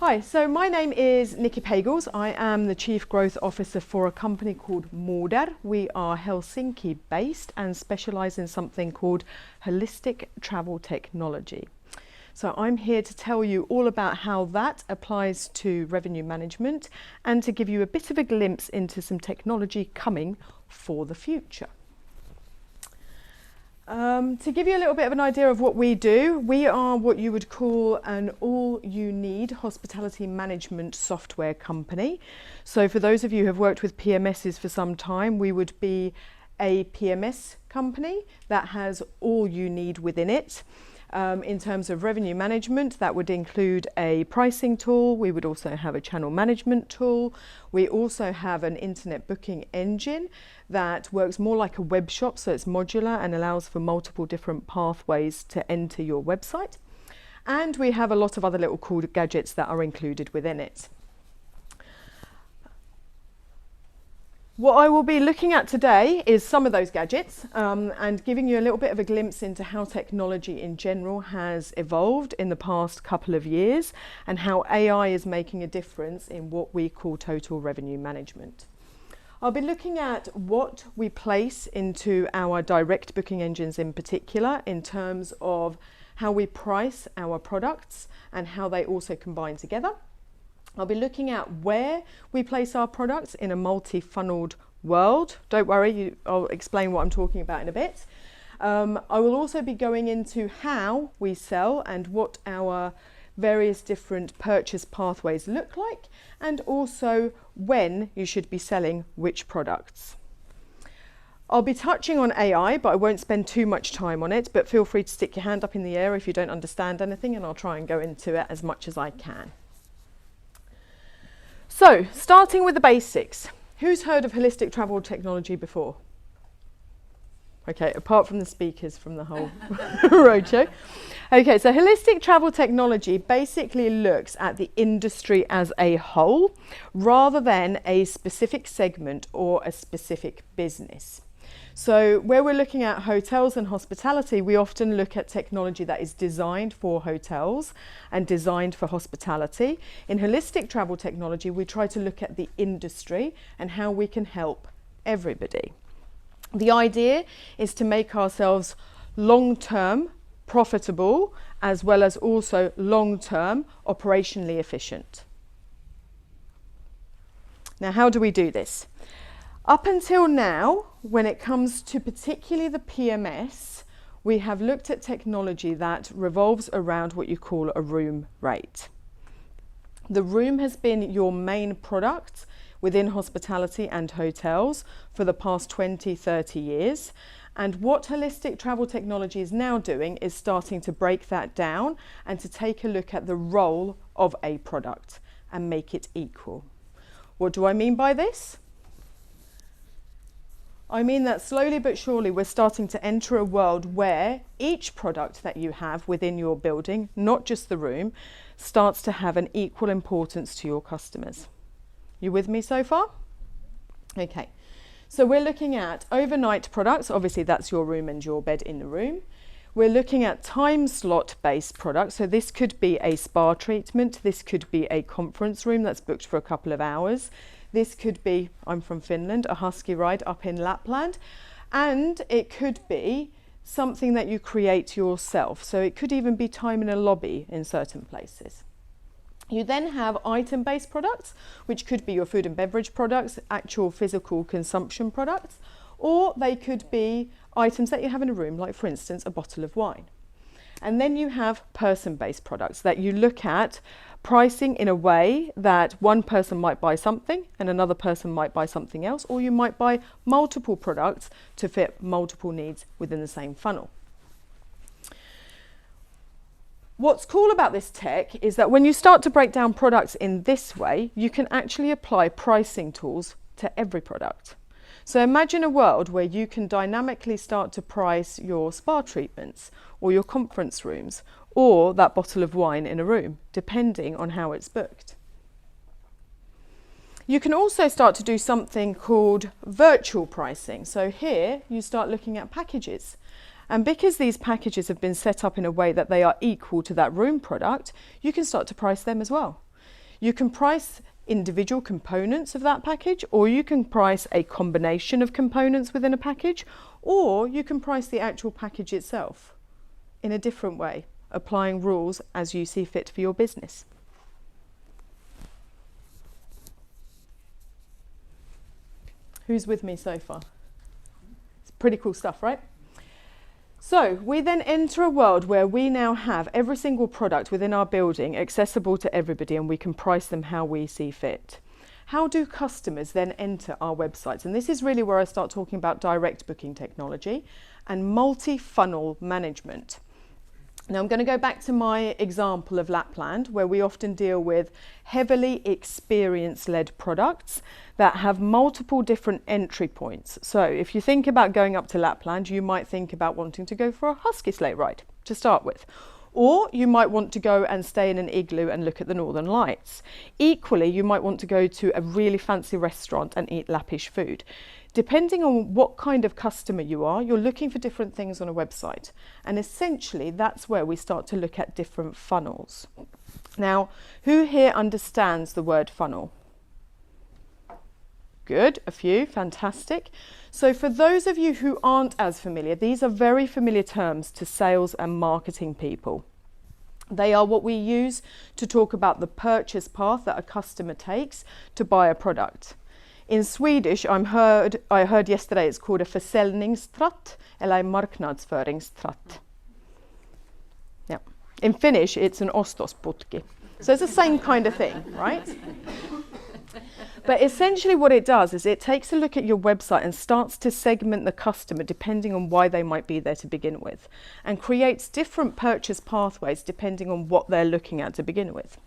Hi, so my name is Nicole Pagels. I am the Chief Growth Officer for a company called Modar. We are Helsinki based and specialise in something called holistic travel technology. So I'm here to tell you all about how that applies to revenue management and to give you a bit of a glimpse into some technology coming for the future. To give you a little bit of an idea of what we do, we are what you would call an all-you-need hospitality management software company. So for those of you who have worked with PMSs for some time, we would be a PMS company that has all you need within it. In terms of revenue management, that would include a pricing tool. We would also have a channel management tool. We also have an internet booking engine that works more like a web shop, so it's modular and allows for multiple different pathways to enter your website. And we have a lot of other little cool gadgets that are included within it. What I will be looking at today is some of those gadgets and giving you a little bit of a glimpse into how technology in general has evolved in the past couple of years and how AI is making a difference in what we call total revenue management. I'll be looking at what we place into our direct booking engines in particular in terms of how we price our products and how they also combine together. I'll be looking at where we place our products in a multi-funneled world. Don't worry, I'll explain what I'm talking about in a bit. I will also be going into how we sell and what our various different purchase pathways look like, and also when you should be selling which products. I'll be touching on AI, but I won't spend too much time on it, but feel free to stick your hand up in the air if you don't understand anything, and I'll try and go into it as much as I can. So, starting with the basics. Who's heard of holistic travel technology before? Okay, apart from the speakers from the whole roadshow. Okay, so holistic travel technology basically looks at the industry as a whole rather than a specific segment or a specific business. So where we're looking at hotels and hospitality, we often look at technology that is designed for hotels and designed for hospitality. In holistic travel technology, we try to look at the industry and how we can help everybody. The idea is to make ourselves long-term profitable as well as also long-term operationally efficient. Now, how do we do this? Up until now, when it comes to particularly the PMS, we have looked at technology that revolves around what you call a room rate. The room has been your main product within hospitality and hotels for the past 20, 30 years. And what holistic travel technology is now doing is starting to break that down and to take a look at the role of a product and make it equal. What do I mean by this? I mean that slowly but surely we're starting to enter a world where each product that you have within your building, not just the room, starts to have an equal importance to your customers. You with me so far? Okay, so we're looking at overnight products. Obviously that's your room and your bed in the room. We're looking at time slot based products. So this could be a spa treatment. This could be a conference room that's booked for a couple of hours. This could be, I'm from Finland, a husky ride up in Lapland. And it could be something that you create yourself. So it could even be time in a lobby in certain places. You then have item-based products, which could be your food and beverage products, actual physical consumption products, or they could be items that you have in a room, like for instance, a bottle of wine. And then you have person-based products that you look at pricing in a way that one person might buy something and another person might buy something else, or you might buy multiple products to fit multiple needs within the same funnel. What's cool about this tech is that when you start to break down products in this way, you can actually apply pricing tools to every product. So imagine a world where you can dynamically start to price your spa treatments or your conference rooms or that bottle of wine in a room, depending on how it's booked. You can also start to do something called virtual pricing. So here you start looking at packages. And because these packages have been set up in a way that they are equal to that room product, you can start to price them as well. You can price individual components of that package, or you can price a combination of components within a package, or you can price the actual package itself in a different way, applying rules as you see fit for your business. Who's with me so far? It's pretty cool stuff, right? So we then enter a world where we now have every single product within our building accessible to everybody, and we can price them how we see fit. How do customers then enter our websites? And this is really where I start talking about direct booking technology and multi-funnel management. Now I'm going to go back to my example of Lapland, where we often deal with heavily experience-led products that have multiple different entry points. So if you think about going up to Lapland, you might think about wanting to go for a husky sleigh ride to start with. Or you might want to go and stay in an igloo and look at the northern lights. Equally, you might want to go to a really fancy restaurant and eat Lappish food. Depending on what kind of customer you are, you're looking for different things on a website. And essentially, that's where we start to look at different funnels. Now, who here understands the word funnel? Good, a few, fantastic. So for those of you who aren't as familiar, these are very familiar terms to sales and marketing people. They are what we use to talk about the purchase path that a customer takes to buy a product. In Swedish, I heard yesterday it's called a försäljningstratt eller en marknadsföringstratt. Yeah. In Finnish, it's an ostosputki. So it's the same kind of thing, right? But essentially what it does is it takes a look at your website and starts to segment the customer depending on why they might be there to begin with, and creates different purchase pathways depending on what they're looking at to begin with.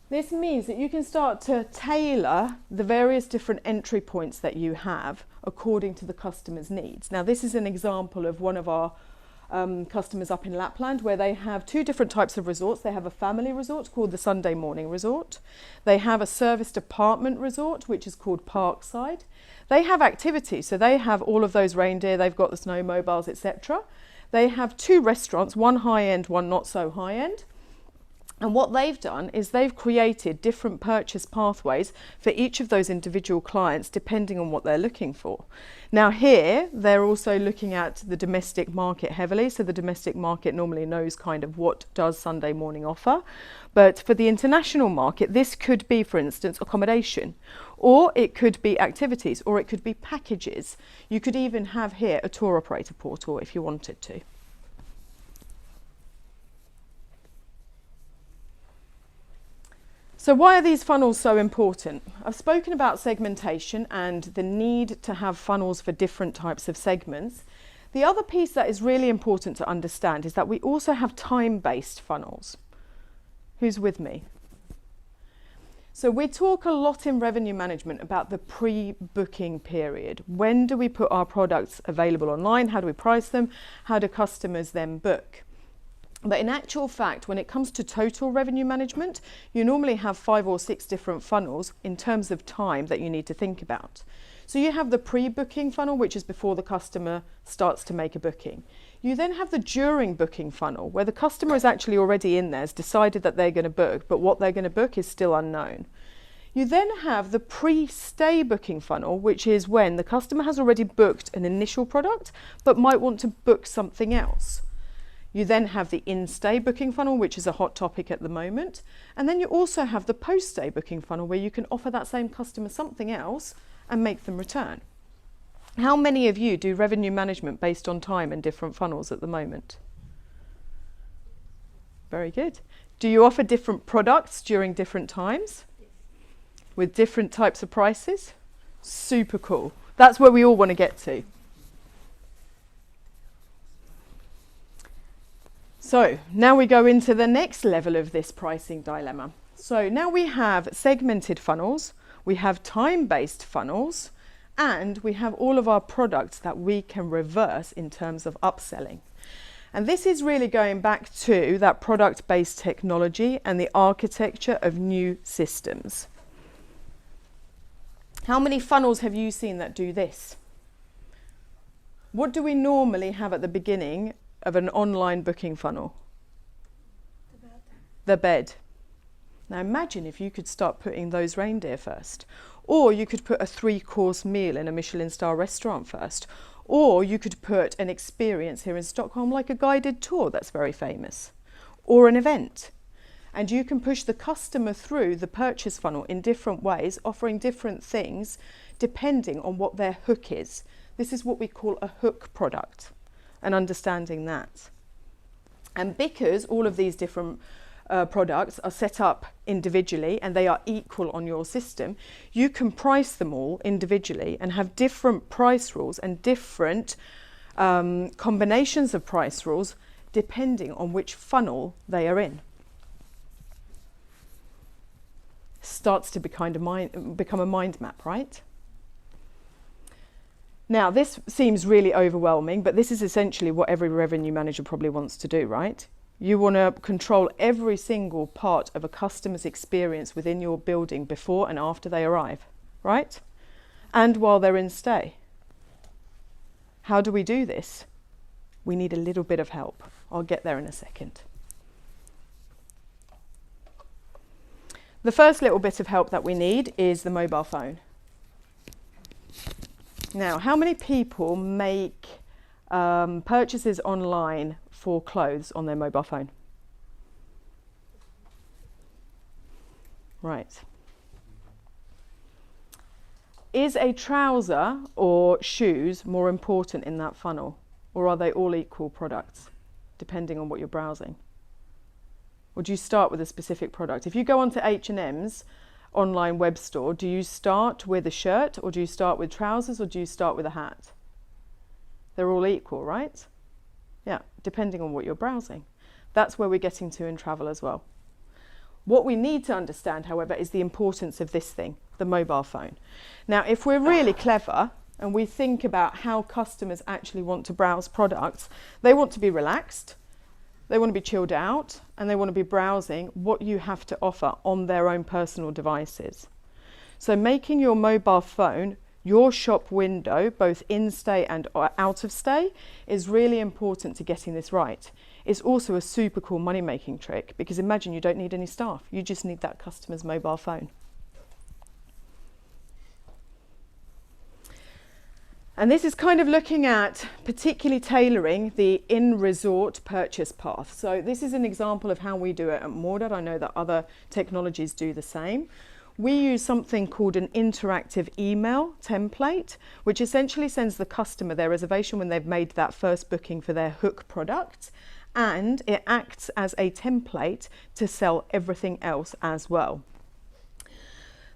This means that you can start to tailor the various different entry points that you have according to the customer's needs. Now, this is an example of one of our customers up in Lapland, where they have two different types of resorts. They have a family resort called the Sunday Morning Resort. They have a serviced apartment resort, which is called Parkside. They have activities, so they have all of those reindeer, they've got the snowmobiles, etc. They have two restaurants, one high-end, one not so high-end. And what they've done is they've created different purchase pathways for each of those individual clients depending on what they're looking for. Now here, they're also looking at the domestic market heavily. So the domestic market normally knows kind of what does Sunday Morning offer. But for the international market, this could be, for instance, accommodation, or it could be activities, or it could be packages. You could even have here a tour operator portal if you wanted to. So why are these funnels so important? I've spoken about segmentation and the need to have funnels for different types of segments. The other piece that is really important to understand is that we also have time-based funnels. Who's with me? So we talk a lot in revenue management about the pre-booking period. When do we put our products available online? How do we price them? How do customers then book? But in actual fact, when it comes to total revenue management, you normally have 5 or 6 different funnels in terms of time that you need to think about. So you have the pre-booking funnel, which is before the customer starts to make a booking. You then have the during booking funnel, where the customer is actually already in there, has decided that they're going to book, but what they're going to book is still unknown. You then have the pre-stay booking funnel, which is when the customer has already booked an initial product, but might want to book something else. You then have the in-stay booking funnel, which is a hot topic at the moment. And then you also have the post-stay booking funnel, where you can offer that same customer something else and make them return. How many of you do revenue management based on time and different funnels at the moment? Very good. Do you offer different products during different times with different types of prices? Super cool. That's where we all want to get to. So now we go into the next level of this pricing dilemma. So now we have segmented funnels, we have time-based funnels, and we have all of our products that we can reverse in terms of upselling. And this is really going back to that product-based technology and the architecture of new systems. How many funnels have you seen that do this? What do we normally have at the beginning of an online booking funnel? The the bed. Now imagine if you could start putting those reindeer first. Or you could put a 3-course meal in a Michelin star restaurant first. Or you could put an experience here in Stockholm like a guided tour that's very famous. Or an event. And you can push the customer through the purchase funnel in different ways, offering different things depending on what their hook is. This is what we call a hook product, and understanding that. And because all of these different products are set up individually and they are equal on your system, you can price them all individually and have different price rules and different combinations of price rules depending on which funnel they are in. Starts to become a mind map, right? Now, this seems really overwhelming, but this is essentially what every revenue manager probably wants to do, right? You want to control every single part of a customer's experience within your building before and after they arrive, right? And while they're in stay. How do we do this? We need a little bit of help. I'll get there in a second. The first little bit of help that we need is the mobile phone. Now, how many people make purchases online for clothes on their mobile phone? Right. Is a trouser or shoes more important in that funnel? Or are they all equal products, depending on what you're browsing? Or do you start with a specific product? If you go onto H&M's online web store, do you start with a shirt, or do you start with trousers, or do you start with a hat? They're all equal, right? Yeah, depending on what you're browsing. That's where we're getting to in travel as well. What we need to understand, however, is the importance of this thing, the mobile phone. Now, if we're really clever and we think about how customers actually want to browse products, they want to be relaxed, they want to be chilled out, and they want to be browsing what you have to offer on their own personal devices. So making your mobile phone your shop window, both in stay and out of stay, is really important to getting this right. It's also a super cool money making trick, because imagine you don't need any staff, you just need that customer's mobile phone. And this is kind of looking at particularly tailoring the in-resort purchase path. So this is an example of how we do it at Mordad. I know that other technologies do the same. We use something called an interactive email template, which essentially sends the customer their reservation when they've made that first booking for their hook product, and it acts as a template to sell everything else as well.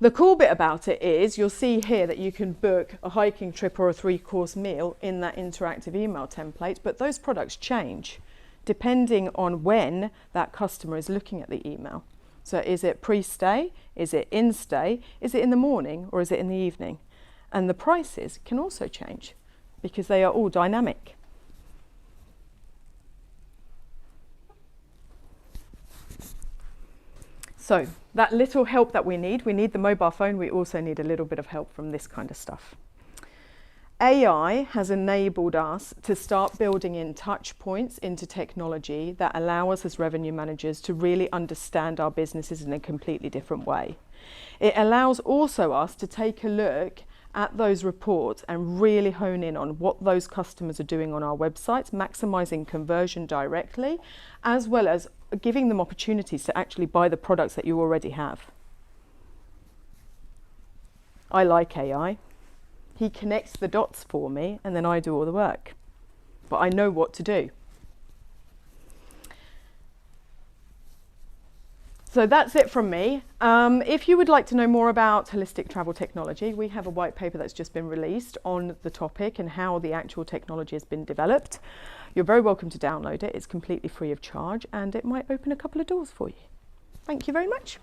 The cool bit about it is you'll see here that you can book a hiking trip or a 3-course meal in that interactive email template, but those products change depending on when that customer is looking at the email. So is it pre-stay, is it in-stay, is it in the morning, or is it in the evening? And the prices can also change because they are all dynamic. So that little help that we need the mobile phone, we also need a little bit of help from this kind of stuff. AI has enabled us to start building in touch points into technology that allow us as revenue managers to really understand our businesses in a completely different way. It allows also us to take a look at those reports and really hone in on what those customers are doing on our websites, maximizing conversion directly, as well as giving them opportunities to actually buy the products that you already have. I like AI. He connects the dots for me and then I do all the work. But I know what to do. So that's it from me. If you would like to know more about holistic travel technology, we have a white paper that's just been released on the topic and how the actual technology has been developed. You're very welcome to download it. It's completely free of charge and it might open a couple of doors for you. Thank you very much.